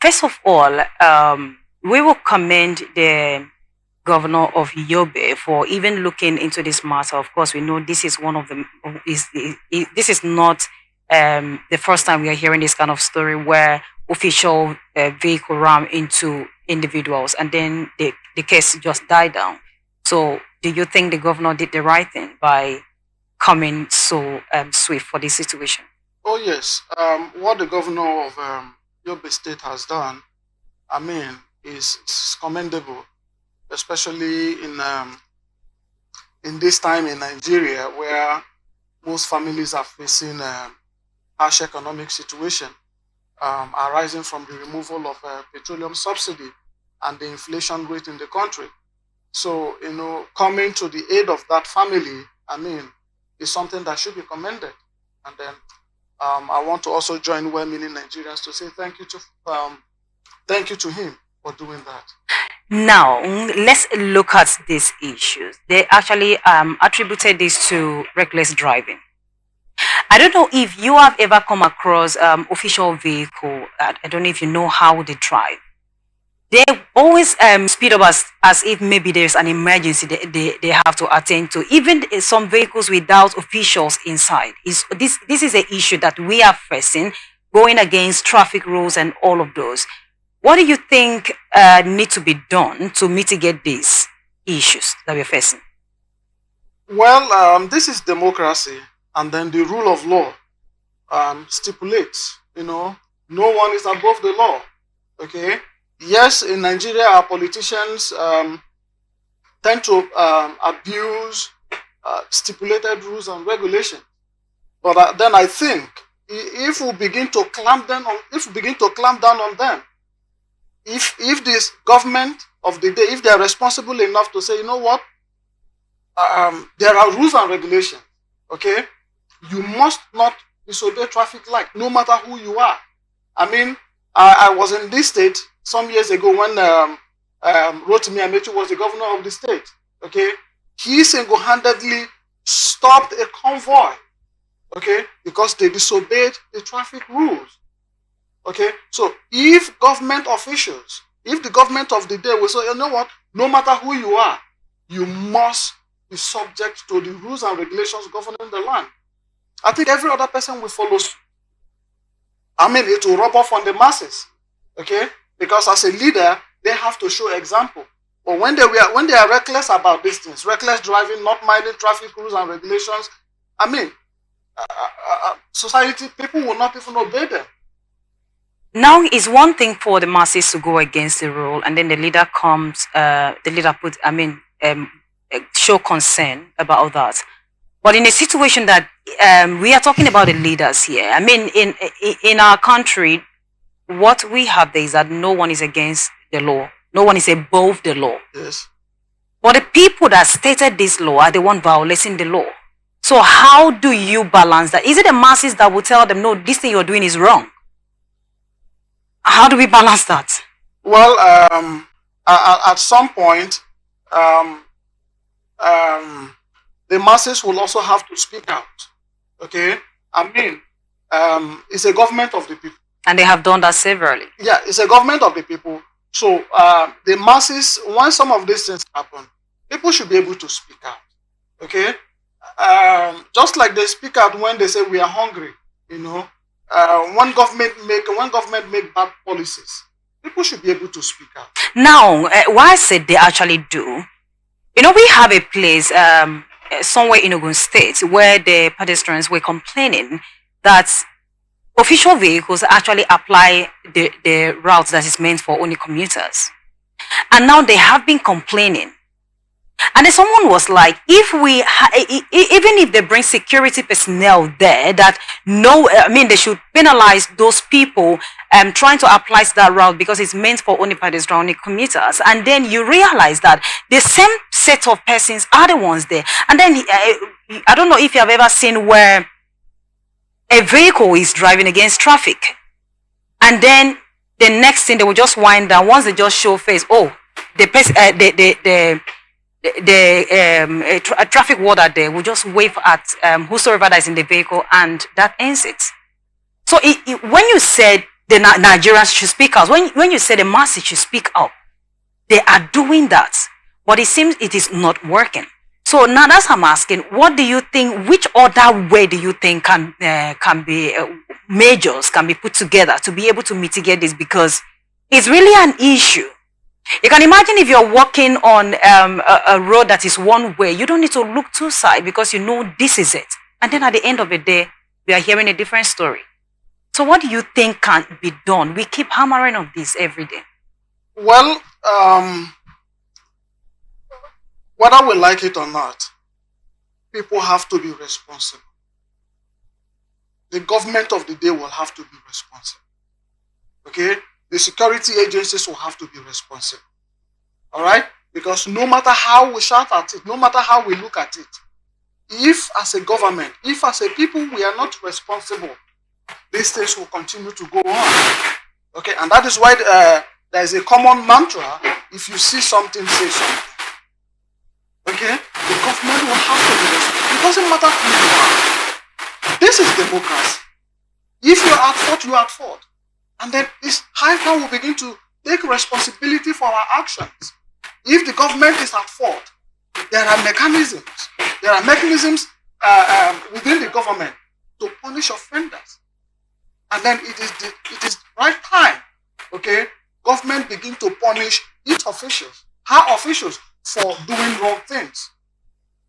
First of all, we will commend the governor of Yobe for even looking into this matter. Of course, we know this is one of the this is not the first time we are hearing this kind of story where official vehicle ram into individuals and then the case just died down. So, do you think the governor did the right thing by coming so swift for this situation? Oh yes, what the governor of Yobe State has done, I mean, is commendable, especially in this time in Nigeria where most families are facing harsh economic situation arising from the removal of petroleum subsidy and the inflation rate in the country. So, coming to the aid of that family, I mean, is something that should be commended. And then I want to also join well-meaning Nigerians to say thank you to him for doing that. Now, let's look at these issues. They actually attributed this to reckless driving. I don't know if you have ever come across official vehicle. I don't know if you know how they drive. They always speed up as if maybe there's an emergency they have to attend to. Even some vehicles without officials inside. This is an issue that we are facing, going against traffic rules and all of those. What do you think need to be done to mitigate these issues that we're facing? Well, this is democracy, and then the rule of law stipulates, no one is above the law. Okay. Yes, in Nigeria, our politicians tend to abuse stipulated rules and regulations. But then I think if we begin to clamp down on them, if this government of the day, if they are responsible enough to say, you know what, there are rules and regulations. Okay, you must not disobey traffic light, no matter who you are. I mean, I was in this state some years ago when Rotimi Amechi was the governor of the state. Okay, he single-handedly stopped a convoy. Okay, because they disobeyed the traffic rules. Okay, so if government officials, if the government of the day will say, you know what, no matter who you are, you must be subject to the rules and regulations governing the land, I think every other person will follow suit. I mean, it will rub off on the masses. Okay, because as a leader, they have to show example. But when they are reckless about these things, reckless driving, not minding traffic rules and regulations, I mean, society, people will not even obey them. Now, it's one thing for the masses to go against the rule, and then the leader comes, show concern about that. But in a situation that we are talking about the leaders here, I mean, in our country, what we have there is that no one is against the law. No one is above the law. Yes. But the people that stated this law are the one violating the law. So how do you balance that? Is it the masses that will tell them, no, this thing you're doing is wrong? How do we balance that? Well, at some point, the masses will also have to speak out. Okay? I mean, it's a government of the people. And they have done that severally. Yeah, it's a government of the people. So the masses, when some of these things happen, people should be able to speak out. Okay? Just like they speak out when they say we are hungry, when government make bad policies, people should be able to speak out. Now, why I said they actually do, we have a place somewhere in Ogun State where the pedestrians were complaining that official vehicles actually apply the routes that is meant for only commuters. And now they have been complaining. And then someone was like, even if they bring security personnel there, they should penalize those people trying to apply to that route because it's meant for only pedestrian, only commuters. And then you realize that the same set of persons are the ones there. And then I don't know if you have ever seen where a vehicle is driving against traffic, and then the next thing they will just wind down. Once they just show face, a traffic warder there will just wave at whosoever that is in the vehicle, and that ends it. So when you said the Nigerians should speak out. When you say the masses should speak up, they are doing that, but it seems it is not working. So now that's I'm asking, what do you think, which other way do you think can be, measures can be put together to be able to mitigate this? Because it's really an issue. You can imagine if you're walking on a road that is one way, you don't need to look two sides because you know this is it. And then at the end of the day, we are hearing a different story. So what do you think can be done? We keep hammering on this every day. Well, whether we like it or not, people have to be responsible. The government of the day will have to be responsible. Okay? The security agencies will have to be responsible. All right? Because no matter how we shout at it, no matter how we look at it, if as a government, if as a people we are not responsible, these things will continue to go on. Okay? And that is why there is a common mantra: if you see something, say something. Okay? The government will have to be responsible. It doesn't matter who you are. This is democracy. If you're at fault, you're at fault. And then it's high time we begin to take responsibility for our actions. If the government is at fault, there are mechanisms. There are mechanisms within the government to punish offenders. And then it is right time, okay, government begin to punish its officials, her officials, for doing wrong things.